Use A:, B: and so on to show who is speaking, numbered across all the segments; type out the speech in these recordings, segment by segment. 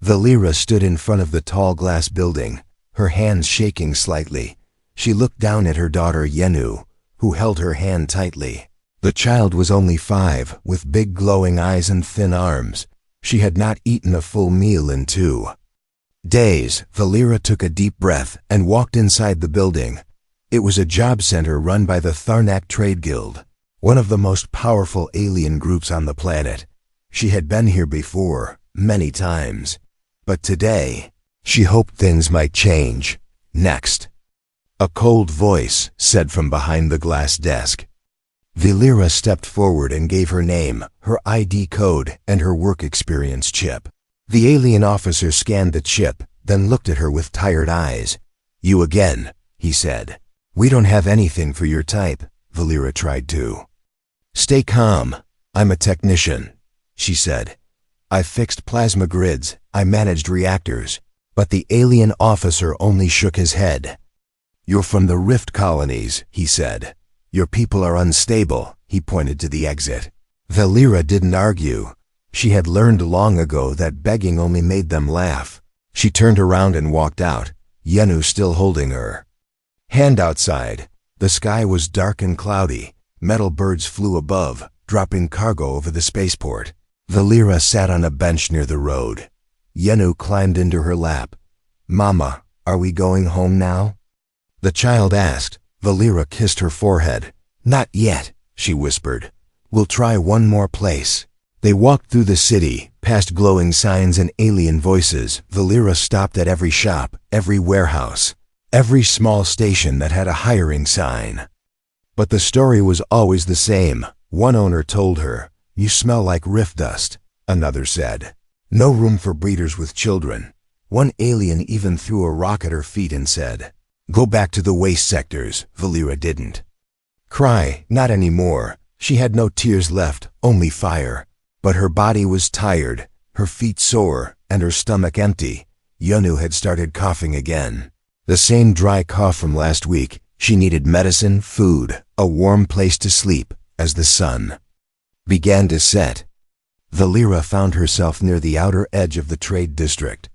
A: Valera stood in front of the tall glass building, her hands shaking slightly. She looked down at her daughter Yenu, who held her hand tightly. The child was only 5, with big glowing eyes and thin arms. She had not eaten a full meal in 2 days. Valera took a deep breath and walked inside the building. It was a job center run by the Tharnak Trade Guild, one of the most powerful alien groups on the planet. She had been here before, many times. But today, she hoped things might change. Next, a cold voice said from behind the glass desk. Valera stepped forward and gave her name, her ID code, and her work experience chip. The alien officer scanned the chip, then looked at her with tired eyes. "You again," he said. "We don't have anything for your type," Valera tried to. "Stay calm. I'm a technician," she said. "I fixed plasma grids, I managed reactors." But the alien officer only shook his head. "You're from the Rift colonies," he said. "Your people are unstable," he pointed to the exit. Valera didn't argue. She had learned long ago that begging only made them laugh. She turned around and walked out, Yenu still holding her hand outside. The sky was dark and cloudy. Metal birds flew above, dropping cargo over the spaceport. Valera sat on a bench near the road. Yenu climbed into her lap. "Mama, are we going home now?" the child asked. Valera kissed her forehead. "Not yet," she whispered. "We'll try one more place." They walked through the city, past glowing signs and alien voices. Valera stopped at every shop, every warehouse, every small station that had a hiring sign. But the story was always the same. One owner told her, "You smell like rift dust." Another said, "No room for breeders with children." One alien even threw a rock at her feet and said, "Go back to the waste sectors." Valera didn't cry, not anymore. She had no tears left, only fire. But her body was tired, her feet sore, and her stomach empty. Yenu had started coughing again. The same dry cough from last week. She needed medicine, food, a warm place to sleep, as the sun began to set. Valera found herself near the outer edge of the trade district.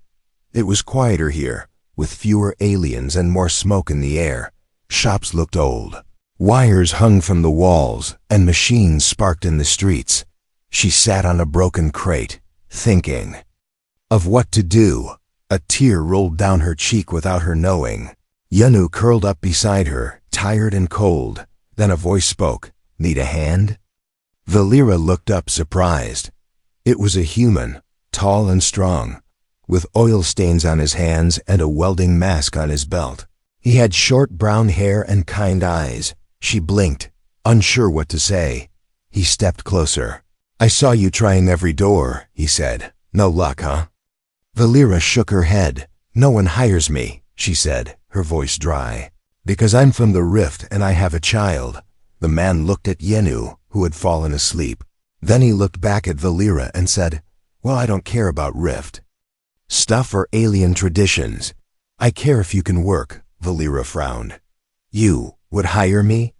A: It was quieter here, with fewer aliens and more smoke in the air. Shops looked old. Wires hung from the walls, and machines sparked in the streets. She sat on a broken crate, thinking of what to do. A tear rolled down her cheek without her knowing. Yenu curled up beside her, tired and cold. Then a voice spoke. "Need a hand?" Valera looked up, surprised. It was a human, tall and strong, with oil stains on his hands and a welding mask on his belt. He had short brown hair and kind eyes. She blinked, unsure what to say. He stepped closer. "I saw you trying every door," he said. "No luck, huh?" Valera shook her head. "No one hires me," she said, her voice dry. "Because I'm from the Rift and I have a child." The man looked at Yenu, who had fallen asleep. Then he looked back at Valera and said, "Well, I don't care about Rift stuff or alien traditions. I care if you can work." Valera frowned. "You would hire me?"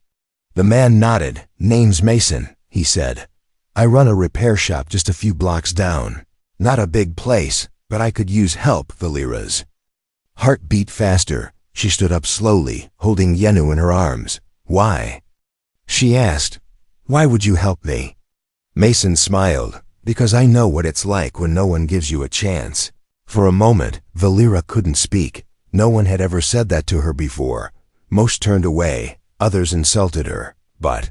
A: The man nodded. "Name's Mason," he said. "I run a repair shop just a few blocks down. Not a big place, but I could use help." Valera's heart beat faster. She stood up slowly, holding Yenu in her arms. "Why?" she asked. "Why would you help me?" Mason smiled. "Because I know what it's like when no one gives you a chance." For a moment, Valera couldn't speak. No one had ever said that to her before. Most turned away, others insulted her. But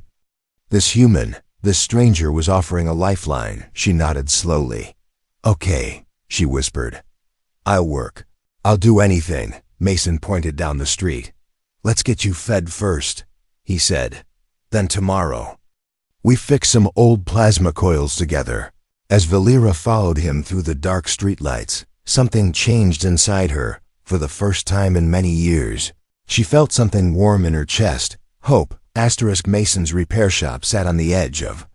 A: this human, this stranger, was offering a lifeline. She nodded slowly. "Okay," she whispered. "I'll work. I'll do anything." Mason pointed down the street. "Let's get you fed first," he said. "Then tomorrow we fix some old plasma coils together." As Valera followed him through the dark streetlights, something changed inside her. For the first time in many years, she felt something warm in her chest. Hope. Mason's repair shop sat on the edge of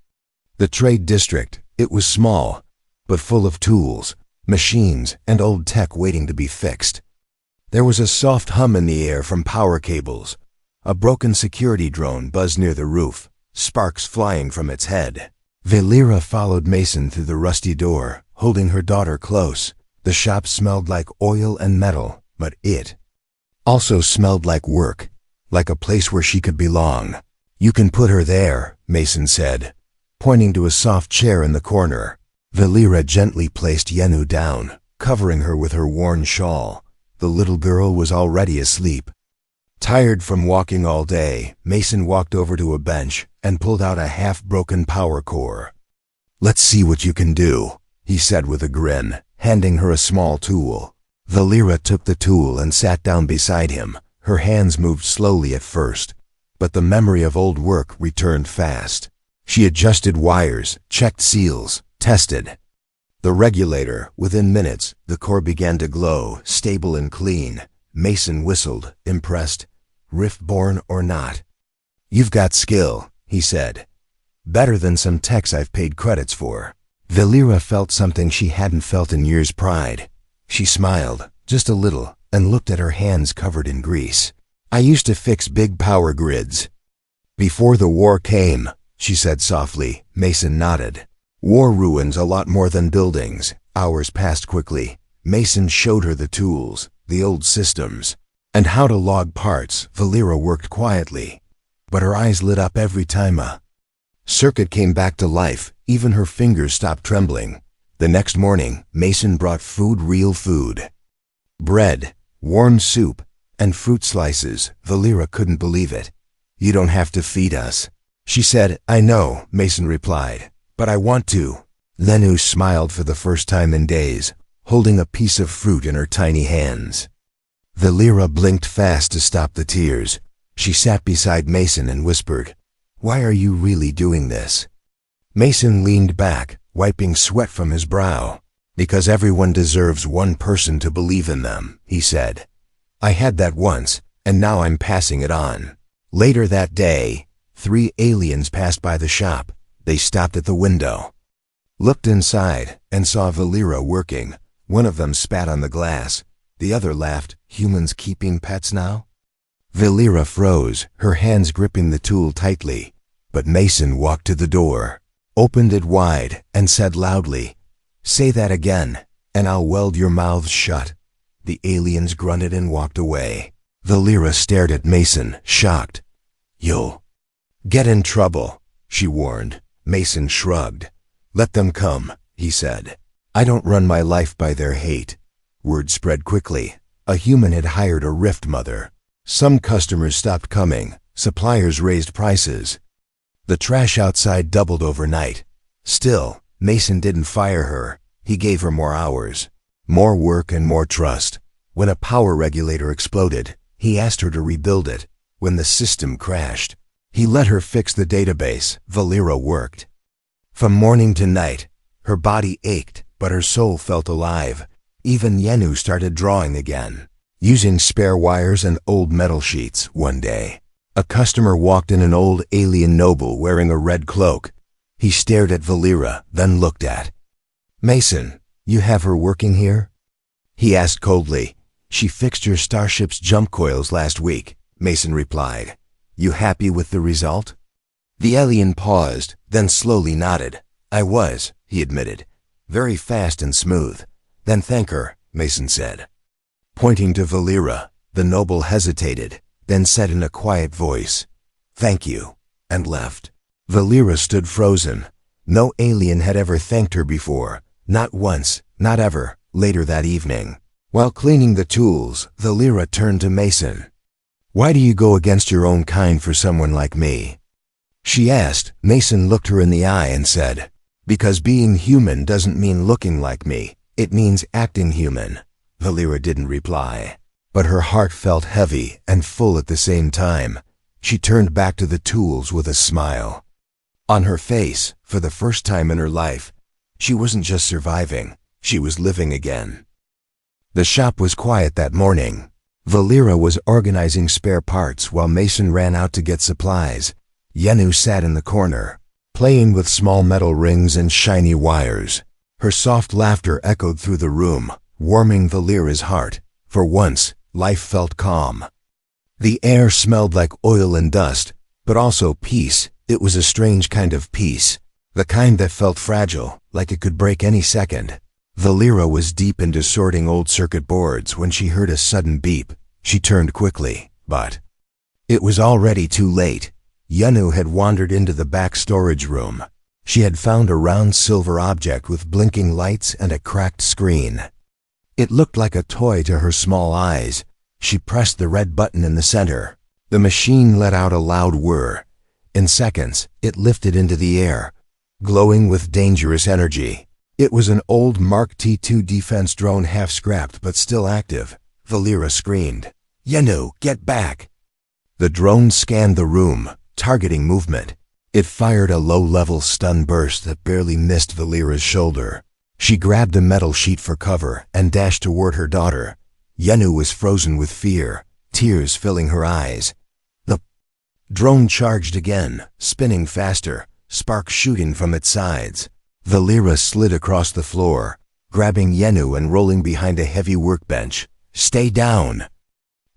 A: the trade district. It was small, but full of tools, machines, and old tech waiting to be fixed. There was a soft hum in the air from power cables. A broken security drone buzzed near the roof, sparks flying from its head. Valera followed Mason through the rusty door, holding her daughter close. The shop smelled like oil and metal, but it also smelled like work, like a place where she could belong. "You can put her there," Mason said, pointing to a soft chair in the corner. Valera gently placed Yenu down, covering her with her worn shawl. The little girl was already asleep. Tired from walking all day, Mason walked over to a bench and pulled out a half-broken power core. "Let's see what you can do," he said with a grin, handing her a small tool. Valera took the tool and sat down beside him. Her hands moved slowly at first, but the memory of old work returned fast. She adjusted wires, checked seals, tested the regulator. Within minutes, the core began to glow, stable and clean. Mason whistled, impressed. "Rift-born or not, you've got skill," he said. "Better than some techs I've paid credits for." Valera felt something she hadn't felt in years. Pride. She smiled, just a little, and looked at her hands covered in grease. "I used to fix big power grids before the war came," she said softly. Mason nodded. "War ruins a lot more than buildings." Hours passed quickly. Mason showed her the tools, the old systems, and how to log parts. Valera worked quietly, but her eyes lit up every time a circuit came back to life. Even her fingers stopped trembling. The next morning, Mason brought food, real food. Bread, warm soup, and fruit slices. Valera couldn't believe it. "You don't have to feed us," she said. "I know," Mason replied, "but I want to." Yenu smiled for the first time in days, holding a piece of fruit in her tiny hands. Valera blinked fast to stop the tears. She sat beside Mason and whispered, "Why are you really doing this?" Mason leaned back, wiping sweat from his brow. "Because everyone deserves one person to believe in them," he said. "I had that once, and now I'm passing it on." Later that day, 3 aliens passed by the shop. They stopped at the window, looked inside, and saw Valera working. One of them spat on the glass. The other laughed. "Humans keeping pets now?" Valera froze, her hands gripping the tool tightly. But Mason walked to the door, opened it wide, and said loudly, "Say that again, and I'll weld your mouths shut." The aliens grunted and walked away. Valera stared at Mason, shocked. "You'll get in trouble," she warned. Mason shrugged. "Let them come," he said. "I don't run my life by their hate." Word spread quickly. A human had hired a rift mother. Some customers stopped coming. Suppliers raised prices. The trash outside doubled overnight. Still, Mason didn't fire her. He gave her more hours, more work, and more trust. When a power regulator exploded, he asked her to rebuild it. When the system crashed, he let her fix the database. Valera worked from morning to night. Her body ached, but her soul felt alive. Even Yenu started drawing again, using spare wires and old metal sheets. One day, a customer walked in, an old alien noble wearing a red cloak. He stared at Valera, then looked at Mason. "You have her working here?" he asked coldly. "She fixed your starship's jump coils last week," Mason replied. "You happy with the result?" The alien paused, then slowly nodded. "I was," he admitted. "Very fast and smooth." "Then thank her," Mason said. Pointing to Valera, the noble hesitated, then said in a quiet voice, "Thank you," and left. Valera stood frozen. No alien had ever thanked her before. Not once, not ever. Later that evening, while cleaning the tools, Valera turned to Mason. "Why do you go against your own kind for someone like me?" she asked. Mason looked her in the eye and said, "Because being human doesn't mean looking like me. It means acting human." Valera didn't reply, but her heart felt heavy and full at the same time. She turned back to the tools with a smile on her face. For the first time in her life, she wasn't just surviving, she was living again. The shop was quiet that morning. Valera was organizing spare parts while Mason ran out to get supplies. Yenu sat in the corner, playing with small metal rings and shiny wires. Her soft laughter echoed through the room, warming Valera's heart. For once, life felt calm. The air smelled like oil and dust, but also peace. It was a strange kind of peace, the kind that felt fragile, like it could break any second. Valera was deep into sorting old circuit boards when she heard a sudden beep. She turned quickly, but it was already too late. Yenu had wandered into the back storage room. She had found a round silver object with blinking lights and a cracked screen. It looked like a toy to her small eyes. She pressed the red button in the center. The machine let out a loud whir. In seconds, it lifted into the air, glowing with dangerous energy. It was an old Mark T-2 defense drone, half scrapped but still active. Valera screamed, "Yenu, get back!" The drone scanned the room, targeting movement. It fired a low-level stun burst that barely missed Valera's shoulder. She grabbed a metal sheet for cover and dashed toward her daughter. Yenu was frozen with fear, tears filling her eyes. The drone charged again, spinning faster, sparks shooting from its sides. Valera slid across the floor, grabbing Yenu and rolling behind a heavy workbench. "Stay down,"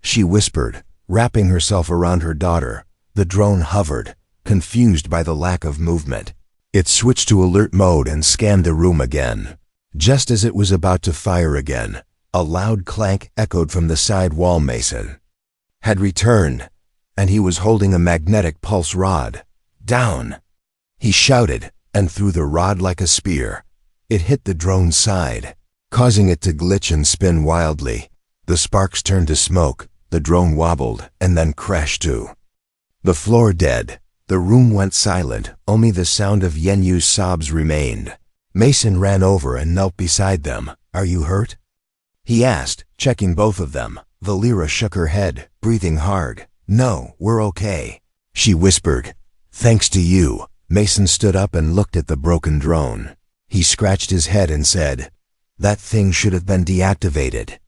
A: she whispered, wrapping herself around her daughter. The drone hovered, confused by the lack of movement. It switched to alert mode and scanned the room again. Just as it was about to fire again, a loud clank echoed from the side wall. Mason had returned, and he was holding a magnetic pulse rod. "Down!" he shouted, and threw the rod like a spear. It hit the drone's side, causing it to glitch and spin wildly. The sparks turned to smoke, the drone wobbled, and then crashed to the floor dead. The room went silent, only the sound of Yenu's sobs remained. Mason ran over and knelt beside them. "Are you hurt?" he asked, checking both of them. Valera shook her head, breathing hard. "No, we're okay," she whispered. "Thanks to you." Mason stood up and looked at the broken drone. He scratched his head and said, "That thing should have been deactivated."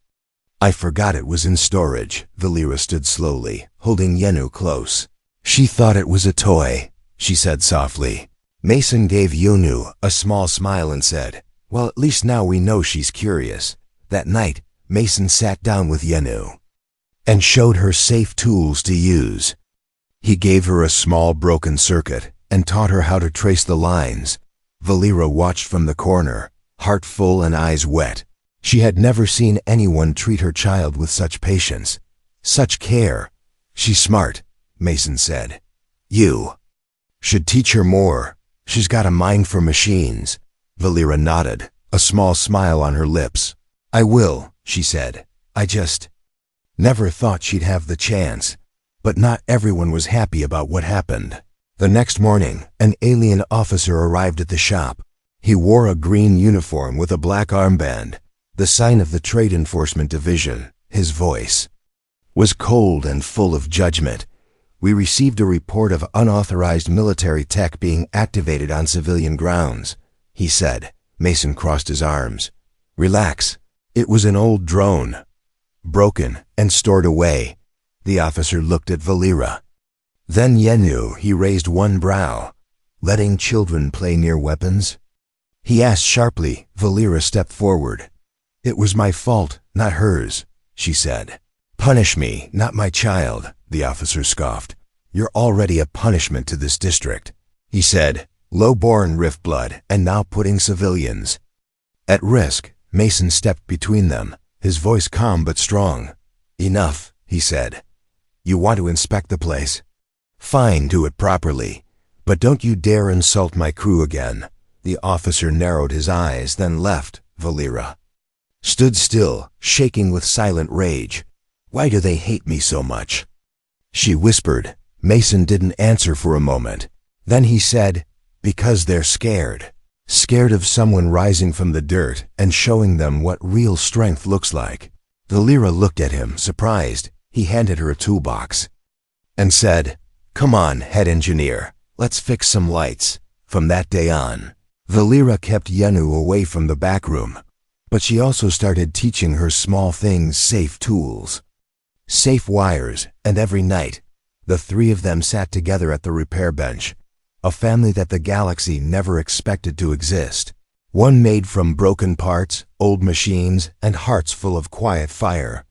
A: "I forgot it was in storage." Valera stood slowly, holding Yenu close. "She thought it was a toy," she said softly. Mason gave Yenu a small smile and said, "Well, at least now we know she's curious." That night, Mason sat down with Yenu and showed her safe tools to use. He gave her a small broken circuit and taught her how to trace the lines. Valera watched from the corner, heart full and eyes wet. She had never seen anyone treat her child with such patience, such care. "She's smart," Mason said. "You should teach her more. She's got a mind for machines." Valera nodded, a small smile on her lips. "I will," she said. "I just never thought she'd have the chance." But not everyone was happy about what happened. The next morning, an alien officer arrived at the shop. He wore a green uniform with a black armband, the sign of the Trade Enforcement Division. His voice was cold and full of judgment. "We received a report of unauthorized military tech being activated on civilian grounds," he said. Mason crossed his arms. "Relax. It was an old drone, broken and stored away." The officer looked at Valera. Then Yenu. He raised one brow. "Letting children play near weapons?" he asked sharply. Valera stepped forward. "It was my fault, not hers," she said. "Punish me, not my child," the officer scoffed. "You're already a punishment to this district," he said. "Low-born rift blood, and now putting civilians at risk." Mason stepped between them, his voice calm but strong. "Enough," he said. "You want to inspect the place? Fine, do it properly. But don't you dare insult my crew again." The officer narrowed his eyes, then left. Valera stood still, shaking with silent rage. "Why do they hate me so much?" she whispered. Mason didn't answer for a moment. Then he said, "Because they're scared. Scared of someone rising from the dirt and showing them what real strength looks like." Valera looked at him, surprised. He handed her a toolbox and said, "Come on, head engineer, let's fix some lights." From that day on, Valera kept Yenu away from the back room, but she also started teaching her small things, safe tools, safe wires, and every night, the three of them sat together at the repair bench, a family that the galaxy never expected to exist. One made from broken parts, old machines, and hearts full of quiet fire.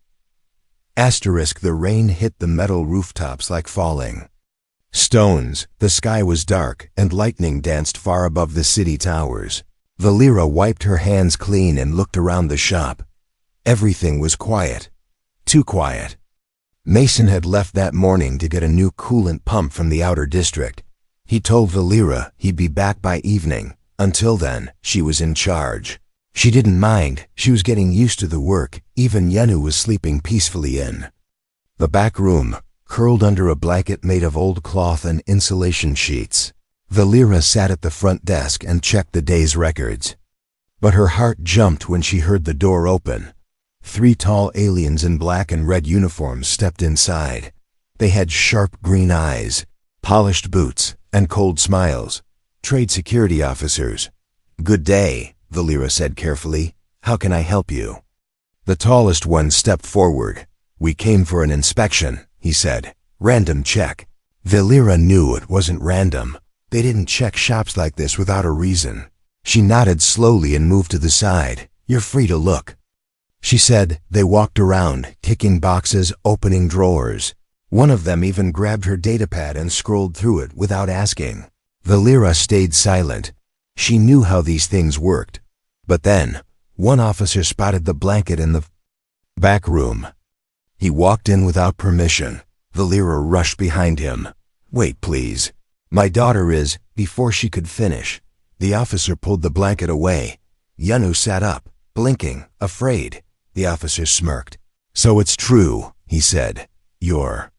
A: The rain hit the metal rooftops like falling stones. The sky was dark, and lightning danced far above the city towers. Valera wiped her hands clean and looked around the shop. Everything was quiet. Too quiet. Mason had left that morning to get a new coolant pump from the outer district. He told Valera he'd be back by evening. Until then, she was in charge. She didn't mind. She was getting used to the work. Even Yenu was sleeping peacefully in the back room, curled under a blanket made of old cloth and insulation sheets. Valera sat at the front desk and checked the day's records. But her heart jumped when she heard the door open. 3 tall aliens in black and red uniforms stepped inside. They had sharp green eyes, polished boots, and cold smiles. Trade security officers. "Good day," Valera said carefully. "How can I help you?" The tallest one stepped forward. "We came for an inspection," he said. "Random check." Valera knew it wasn't random. They didn't check shops like this without a reason. She nodded slowly and moved to the side. "You're free to look," she said. They walked around, kicking boxes, opening drawers. One of them even grabbed her datapad and scrolled through it without asking. Valera stayed silent. She knew how these things worked. But then, one officer spotted the blanket in the back room. He walked in without permission. Valera rushed behind him. "Wait, please. My daughter is..." Before she could finish, the officer pulled the blanket away. Yenu sat up, blinking, afraid. The officer smirked. "So it's true," he said. "You're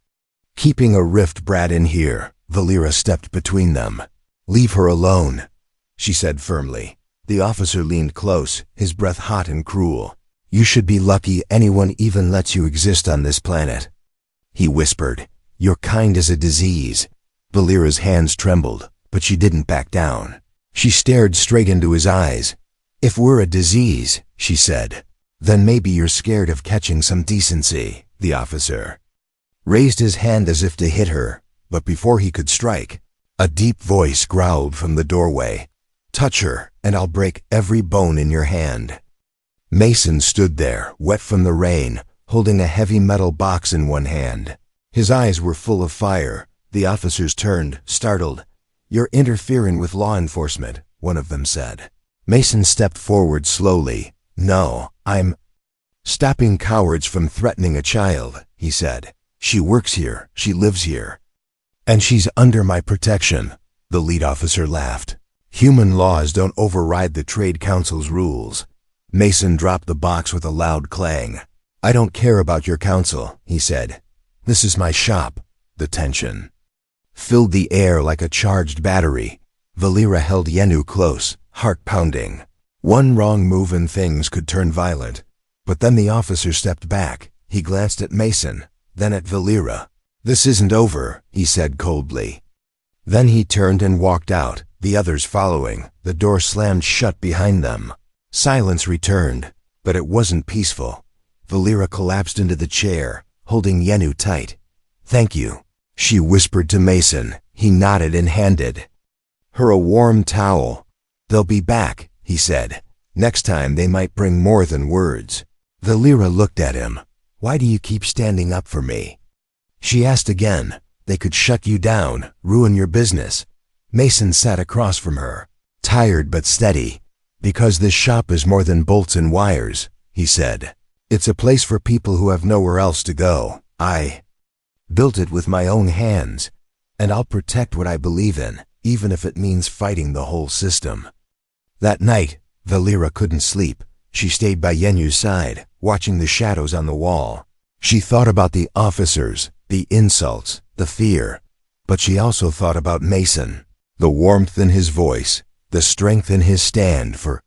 A: keeping a rift brat in here." Valera stepped between them. "Leave her alone," she said firmly. The officer leaned close, his breath hot and cruel. "You should be lucky anyone even lets you exist on this planet," he whispered. "Your kind is a disease." Valera's hands trembled, but she didn't back down. She stared straight into his eyes. "If we're a disease," she said, "then maybe you're scared of catching some decency." The officer raised his hand as if to hit her, but before he could strike, a deep voice growled from the doorway. "Touch her, and I'll break every bone in your hand." Mason stood there, wet from the rain, holding a heavy metal box in one hand. His eyes were full of fire. The officers turned, startled. "You're interfering with law enforcement," one of them said. Mason stepped forward slowly. "No, I'm stopping cowards from threatening a child," he said. "She works here, she lives here, and she's under my protection." The lead officer laughed. "Human laws don't override the Trade Council's rules." Mason dropped the box with a loud clang. "I don't care about your council," he said. "This is my shop." The tension filled the air like a charged battery. Valera held Yenu close, heart pounding. One wrong move and things could turn violent. But then the officer stepped back. He glanced at Mason, then at Valera. "This isn't over," he said coldly. Then he turned and walked out, the others following. The door slammed shut behind them. Silence returned, but it wasn't peaceful. Valera collapsed into the chair, holding Yenu tight. "Thank you," she whispered to Mason. He nodded and handed her a warm towel. "They'll be back," he said. "Next time they might bring more than words." Valera looked at him. "Why do you keep standing up for me?" she asked again. "They could shut you down, ruin your business." Mason sat across from her, tired but steady. "Because this shop is more than bolts and wires," he said. "It's a place for people who have nowhere else to go. I built it with my own hands, and I'll protect what I believe in, even if it means fighting the whole system." That night, Valera couldn't sleep. She stayed by Yenu's side, watching the shadows on the wall. She thought about the officers, the insults, the fear, but she also thought about Mason, the warmth in his voice, the strength in his stand for.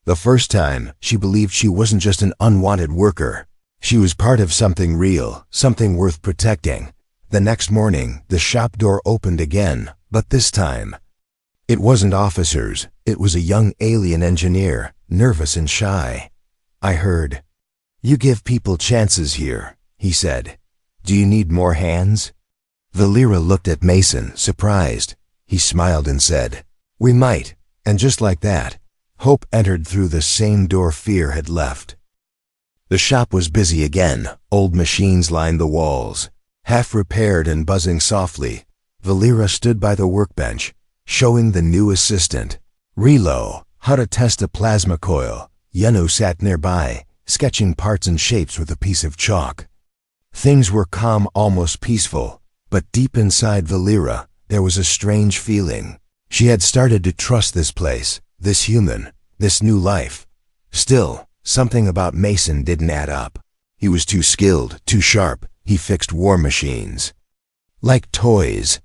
A: The first time, she believed she wasn't just an unwanted worker. She was part of something real, something worth protecting. The next morning, the shop door opened again, but this time, it wasn't officers. It was a young alien engineer, nervous and shy. "I heard you give people chances here," he said. "Do you need more hands?" Valera looked at Mason, surprised. He smiled and said, "We might." And just like that, hope entered through the same door fear had left. The shop was busy again. Old machines lined the walls, half repaired and buzzing softly. Valera stood by the workbench, showing the new assistant. "Relo, How to test a plasma coil. Yenu sat nearby, sketching parts and shapes with a piece of chalk. Things were calm, almost peaceful, but deep inside Valera, there was a strange feeling. She had started to trust this place, this human, this new life. Still, something about Mason didn't add up. He was too skilled, too sharp. He fixed war machines. Like toys.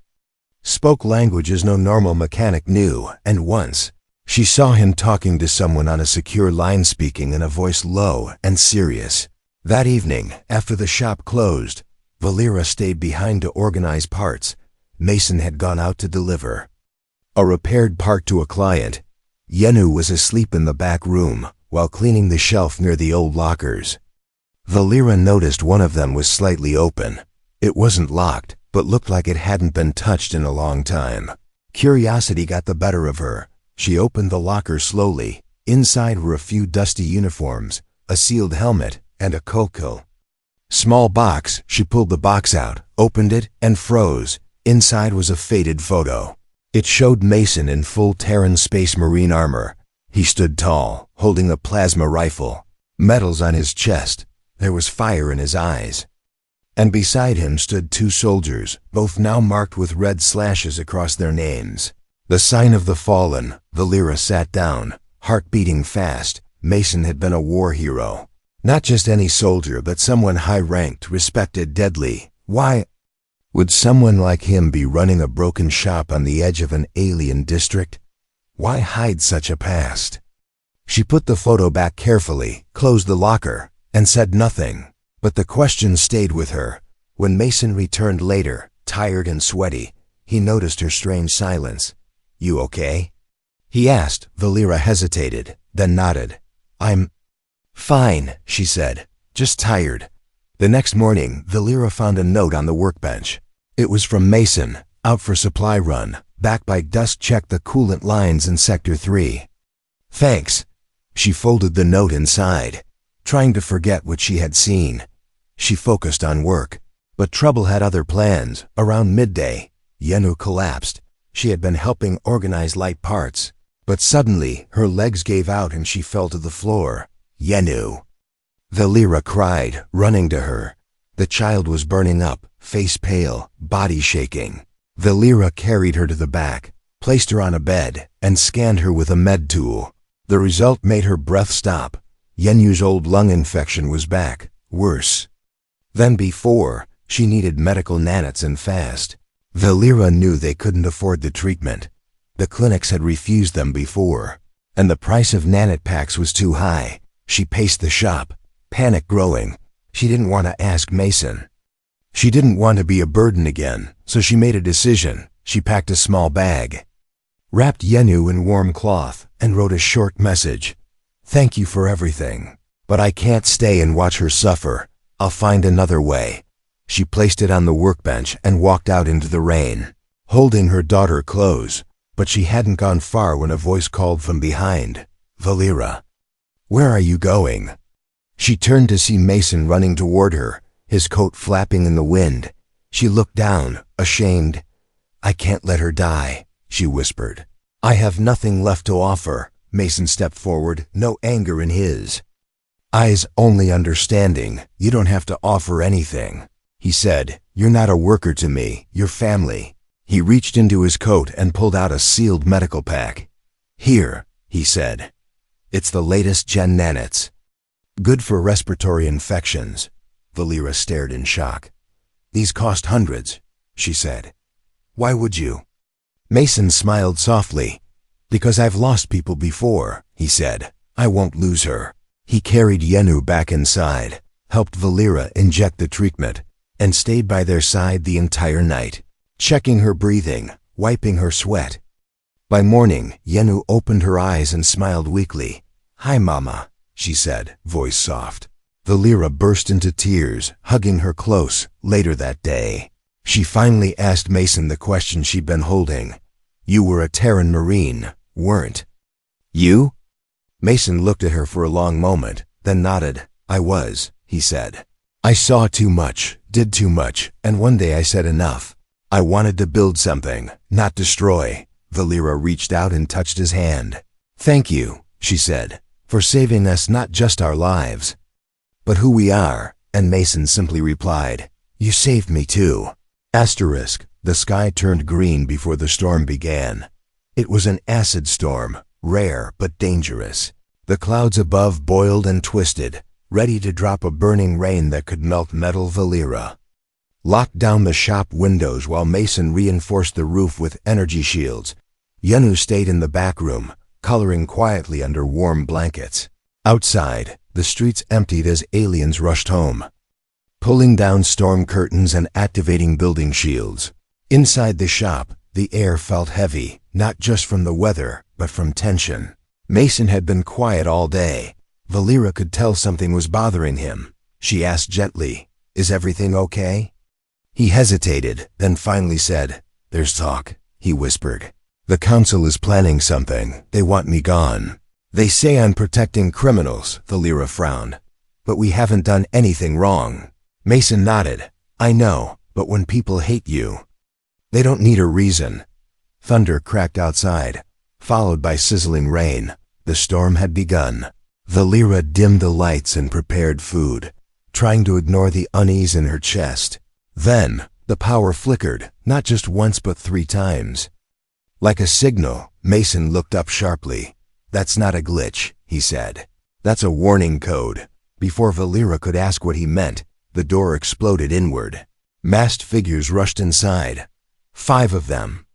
A: Spoke languages no normal mechanic knew, and once, she saw him talking to someone on a secure line, speaking in a voice low and serious. That evening, after the shop closed, Valera stayed behind to organize parts. Mason had gone out to deliver a repaired part to a client. Yenu was asleep in the back room while cleaning the shelf near the old lockers. Valera noticed one of them was slightly open. It wasn't locked, but looked like it hadn't been touched in a long time. Curiosity got the better of her. She opened the locker slowly. Inside were a few dusty uniforms, a sealed helmet, and a coquille. Small box. She pulled the box out, opened it, and froze. Inside was a faded photo. It showed Mason in full Terran Space Marine armor. He stood tall, holding a plasma rifle. Medals on his chest. There was fire in his eyes. And beside him stood two soldiers, both now marked with red slashes across their names. The sign of the fallen. Valera sat down, heart beating fast. Mason had been a war hero. Not just any soldier, but someone high-ranked, respected, deadly. Why would someone like him be running a broken shop on the edge of an alien district? Why hide such a past? She put the photo back carefully, closed the locker, and said nothing. But the question stayed with her. When Mason returned later, tired and sweaty, he noticed her strange silence. "You okay?" he asked. Valera hesitated, then nodded. "I'm fine," she said. "Just tired." The next morning, Valera found a note on the workbench. It was from Mason, out for supply run, back by dusk, check the coolant lines in Sector 3. "Thanks." She folded the note inside, trying to forget what she had seen. She focused on work, but trouble had other plans. Around midday, Yenu collapsed. She had been helping organize light parts, but suddenly her legs gave out and she fell to the floor. "Yenu!" Valera cried, running to her. The child was burning up, face pale, body shaking. Valera carried her to the back, placed her on a bed, and scanned her with a med tool. The result made her breath stop. Yenu's old lung infection was back, worse than before. She needed medical nanites and fast. Valera knew they couldn't afford the treatment. The clinics had refused them before, and the price of nanite packs was too high. She paced the shop, panic growing. She didn't want to ask Mason. She didn't want to be a burden again, so she made a decision. She packed a small bag, wrapped Yenu in warm cloth, and wrote a short message. "Thank you for everything, but I can't stay and watch her suffer. I'll find another way." She placed it on the workbench and walked out into the rain, holding her daughter close. But she hadn't gone far when a voice called from behind. "Valera, where are you going?" She turned to see Mason running toward her, his coat flapping in the wind. She looked down, ashamed. "I can't let her die," she whispered. "I have nothing left to offer." Mason stepped forward, no anger in his eyes, only understanding. "You don't have to offer anything," he said. "You're not a worker to me, you're family." He reached into his coat and pulled out a sealed medical pack. "Here," he said. "It's the latest gen nanites. Good for respiratory infections." Valera stared in shock. "These cost hundreds," she said. "Why would you?" Mason smiled softly. "Because I've lost people before," he said. "I won't lose her." He carried Yenu back inside, helped Valera inject the treatment, and stayed by their side the entire night, checking her breathing, wiping her sweat. By morning, Yenu opened her eyes and smiled weakly. "Hi, Mama," she said, voice soft. Valera burst into tears, hugging her close. Later that day, she finally asked Mason the question she'd been holding. "You were a Terran Marine, weren't you?" Mason looked at her for a long moment, then nodded. "I was," he said. "I saw too much, did too much, and one day I said enough. I wanted to build something, not destroy." Valera reached out and touched his hand. "Thank you," she said, "for saving us not just our lives, but who we are," and Mason simply replied, "You saved me too." Asterisk, the sky turned green before the storm began. It was an acid storm, rare but dangerous. The clouds above boiled and twisted, ready to drop a burning rain that could melt metal. Valera locked down the shop windows while Mason reinforced the roof with energy shields. Yenu stayed in the back room, coloring quietly under warm blankets. Outside, the streets emptied as aliens rushed home, pulling down storm curtains and activating building shields. Inside the shop, the air felt heavy, not just from the weather, but from tension. Mason had been quiet all day. Valera could tell something was bothering him. She asked gently, "Is everything okay?" He hesitated, then finally said, "There's talk," he whispered. "The council is planning something. They want me gone. They say I'm protecting criminals," Valera frowned. "But we haven't done anything wrong." Mason nodded. "I know, but when people hate you, they don't need a reason." Thunder cracked outside, followed by sizzling rain. The storm had begun. Valera dimmed the lights and prepared food, trying to ignore the unease in her chest. Then, the power flickered, not just once but 3 times. Like a signal, Mason looked up sharply. "That's not a glitch," he said. "That's a warning code." Before Valera could ask what he meant, the door exploded inward. Masked figures rushed inside. 5 of them,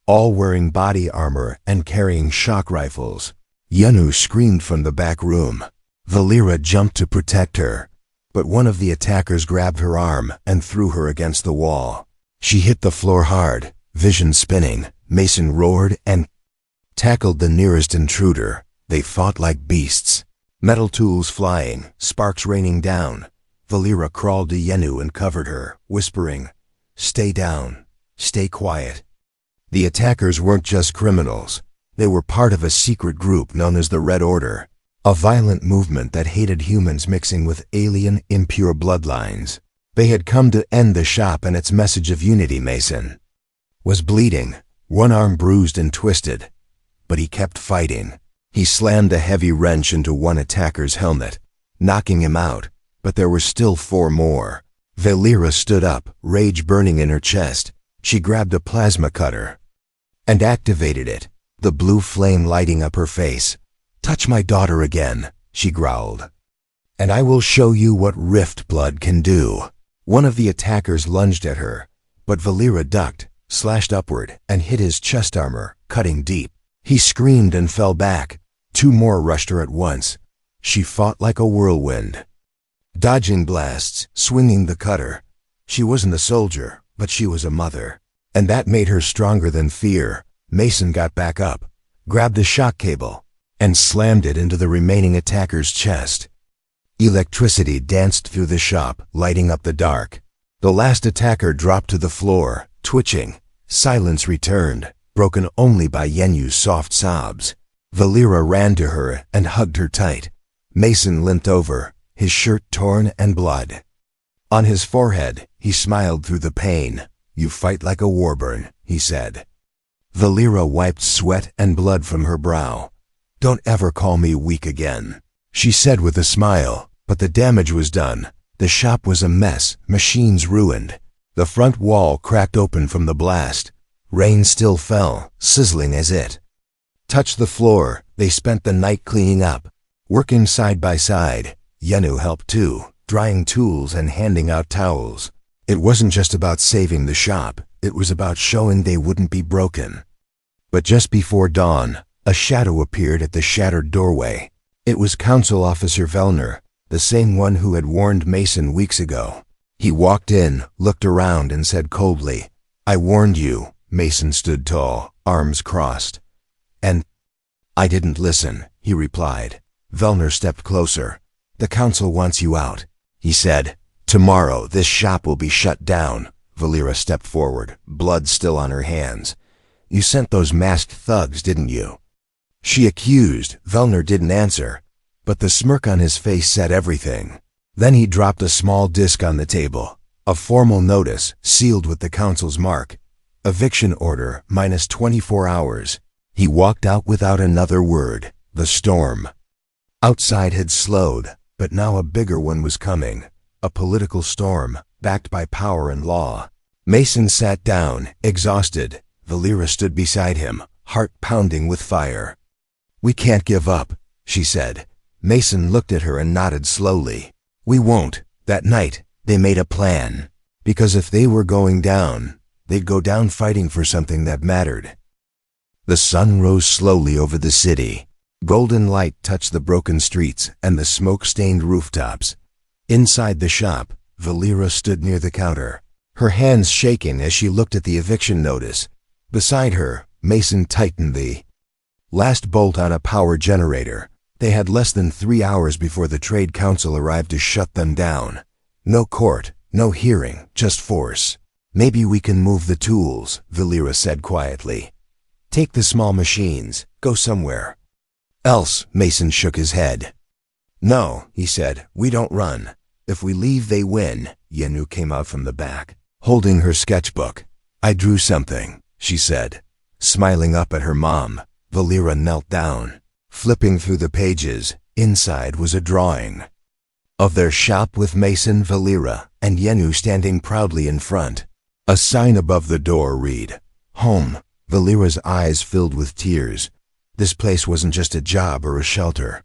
A: all wearing body armor and carrying shock rifles. Yenu screamed from the back room. Valera jumped to protect her, but one of the attackers grabbed her arm and threw her against the wall. She hit the floor hard, vision spinning. Mason roared and tackled the nearest intruder. They fought like beasts, metal tools flying, sparks raining down. Valera crawled to Yenu and covered her, whispering, "Stay down, stay quiet." The attackers weren't just criminals. They were part of a secret group known as the Red Order, a violent movement that hated humans mixing with alien, impure bloodlines. They had come to end the shop and its message of unity. Mason was bleeding, one arm bruised and twisted, but he kept fighting. He slammed a heavy wrench into one attacker's helmet, knocking him out, but there were still 4 more. Valera stood up, rage burning in her chest. She grabbed a plasma cutter and activated it, the blue flame lighting up her face. "Touch my daughter again," she growled, "and I will show you what rift blood can do." One of the attackers lunged at her, but Valera ducked, slashed upward, and hit his chest armor, cutting deep. He screamed and fell back. 2 more rushed her at once. She fought like a whirlwind, dodging blasts, swinging the cutter. She wasn't a soldier, but she was a mother, and that made her stronger than fear. Mason got back up, grabbed the shock cable, and slammed it into the remaining attacker's chest. Electricity danced through the shop, lighting up the dark. The last attacker dropped to the floor, twitching. Silence returned, broken only by Yenu's soft sobs. Valera ran to her and hugged her tight. Mason limped over, his shirt torn and blood on his forehead. He smiled through the pain. "You fight like a warburn," he said. Valera wiped sweat and blood from her brow. "Don't ever call me weak again," she said with a smile. But the damage was done. The shop was a mess, machines ruined. The front wall cracked open from the blast. Rain still fell, sizzling as it touched the floor. They spent the night cleaning up, working side by side. Yenu helped too, drying tools and handing out towels. It wasn't just about saving the shop, it was about showing they wouldn't be broken. But just before dawn, a shadow appeared at the shattered doorway. It was Council Officer Vellner, the same one who had warned Mason weeks ago. He walked in, looked around, and said coldly, "I warned you." Mason stood tall, arms crossed. "And I didn't listen," he replied. Vellner stepped closer. "The council wants you out," he said. "Tomorrow this shop will be shut down." Valera stepped forward, blood still on her hands. "You sent those masked thugs, didn't you?" she accused. Vellner didn't answer, but the smirk on his face said everything. Then he dropped a small disc on the table, a formal notice sealed with the council's mark. "Eviction order, minus 24 hours. He walked out without another word. The storm outside had slowed, but now a bigger one was coming. A political storm, backed by power and law. Mason sat down, exhausted. Valera stood beside him, heart pounding with fire. "We can't give up," she said. Mason looked at her and nodded slowly. "We won't." That night, they made a plan. Because if they were going down, they'd go down fighting for something that mattered. The sun rose slowly over the city. Golden light touched the broken streets and the smoke-stained rooftops. Inside the shop, Valera stood near the counter, her hands shaking as she looked at the eviction notice. Beside her, Mason tightened the last bolt on a power generator. They had less than 3 hours before the Trade Council arrived to shut them down. No court, no hearing, just force. "Maybe we can move the tools," Valera said quietly. "Take the small machines, go somewhere else." Mason shook his head. "No," he said, "we don't run. If we leave, they win." Yenu came out from the back, holding her sketchbook. "I drew something," she said, smiling up at her mom. Valera knelt down, flipping through the pages. Inside was a drawing of their shop with Mason, Valera, and Yenu standing proudly in front. A sign above the door read, "Home." Valera's eyes filled with tears. This place wasn't just a job or a shelter.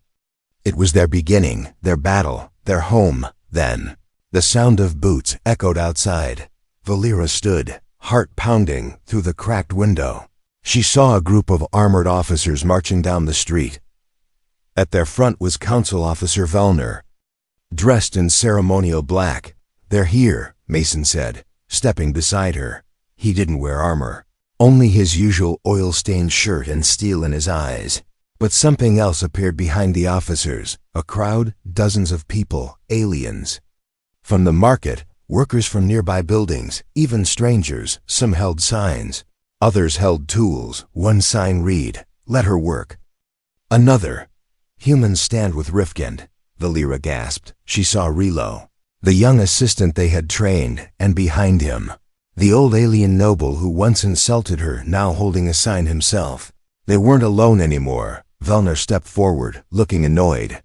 A: It was their beginning, their battle, their home. Then, the sound of boots echoed outside. Valera stood, heart pounding, through the cracked window. She saw a group of armored officers marching down the street. At their front was Council Officer Vellner, dressed in ceremonial black. "They're here," Mason said, stepping beside her. He didn't wear armor, only his usual oil-stained shirt and steel in his eyes. But something else appeared behind the officers. A crowd, dozens of people, aliens. From the market, workers from nearby buildings, even strangers. Some held signs. Others held tools. One sign read, "Let her work." Another, "Humans stand with Rifkind." Valera gasped. She saw Relo, the young assistant they had trained, and behind him, the old alien noble who once insulted her, now holding a sign himself. They weren't alone anymore. Vellner stepped forward, looking annoyed.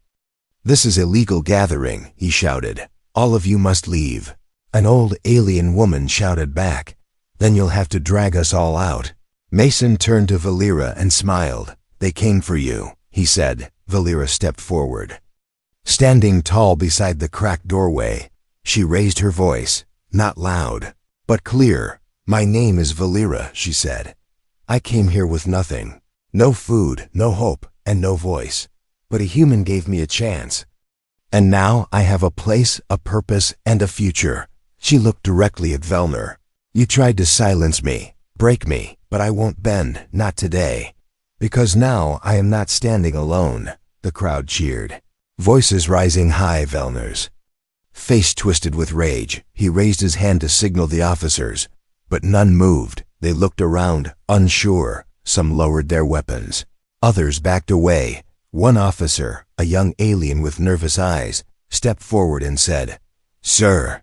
A: "This is illegal gathering," he shouted. "All of you must leave." An old alien woman shouted back, "Then you'll have to drag us all out." Mason turned to Valera and smiled. "They came for you," he said. Valera stepped forward. Standing tall beside the cracked doorway, she raised her voice, not loud, but clear. "My name is Valera," she said. "I came here with nothing. No food, no hope, and no voice. But a human gave me a chance. And now I have a place, a purpose, and a future." She looked directly at Vellner. "You tried to silence me, break me, but I won't bend, not today. Because now I am not standing alone." The crowd cheered, voices rising high. Vellner's face twisted with rage. He raised his hand to signal the officers, but none moved. They looked around, unsure. Some lowered their weapons. Others backed away. One officer, a young alien with nervous eyes, stepped forward and said, "Sir,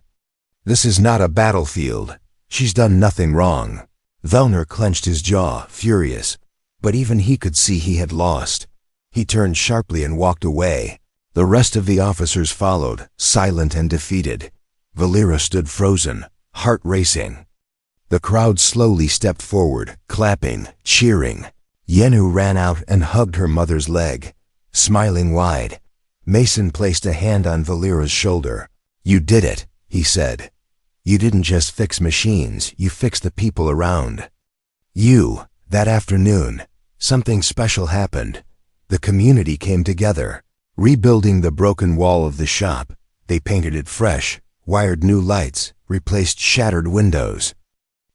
A: this is not a battlefield. She's done nothing wrong." Vellner clenched his jaw, furious, but even he could see he had lost. He turned sharply and walked away. The rest of the officers followed, silent and defeated. Valera stood frozen, heart racing. The crowd slowly stepped forward, clapping, cheering. Yenu ran out and hugged her mother's leg, smiling wide. Mason placed a hand on Valera's shoulder. "You did it," he said. "You didn't just fix machines, you fixed the people around you." That afternoon, something special happened. The community came together, rebuilding the broken wall of the shop. They painted it fresh, wired new lights, replaced shattered windows.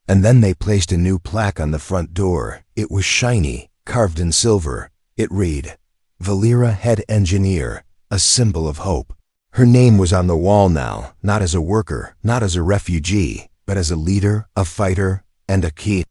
A: And then they placed a new plaque on the front door. It was shiny, carved in silver. It read, "Valera, Head Engineer," a symbol of hope. Her name was on the wall now, not as a worker, not as a refugee, but as a leader, a fighter, and a key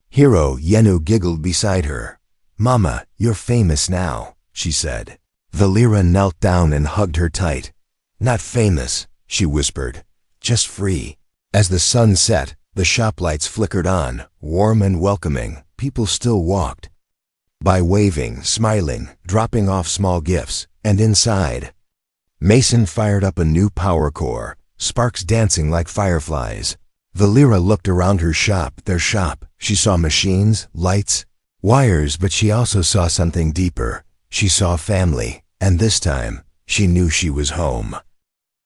A: hero. Yenu giggled beside her. "Mama, you're famous now," she said. Valera knelt down and hugged her tight. "Not famous," she whispered, "just free." As the sun set, the shop lights flickered on, warm and welcoming. People still walked, by waving, smiling, dropping off small gifts, and inside, Mason fired up a new power core, sparks dancing like fireflies. Valera looked around their shop. She saw machines, lights, wires, but she also saw something deeper. She saw family, and this time, she knew she was home.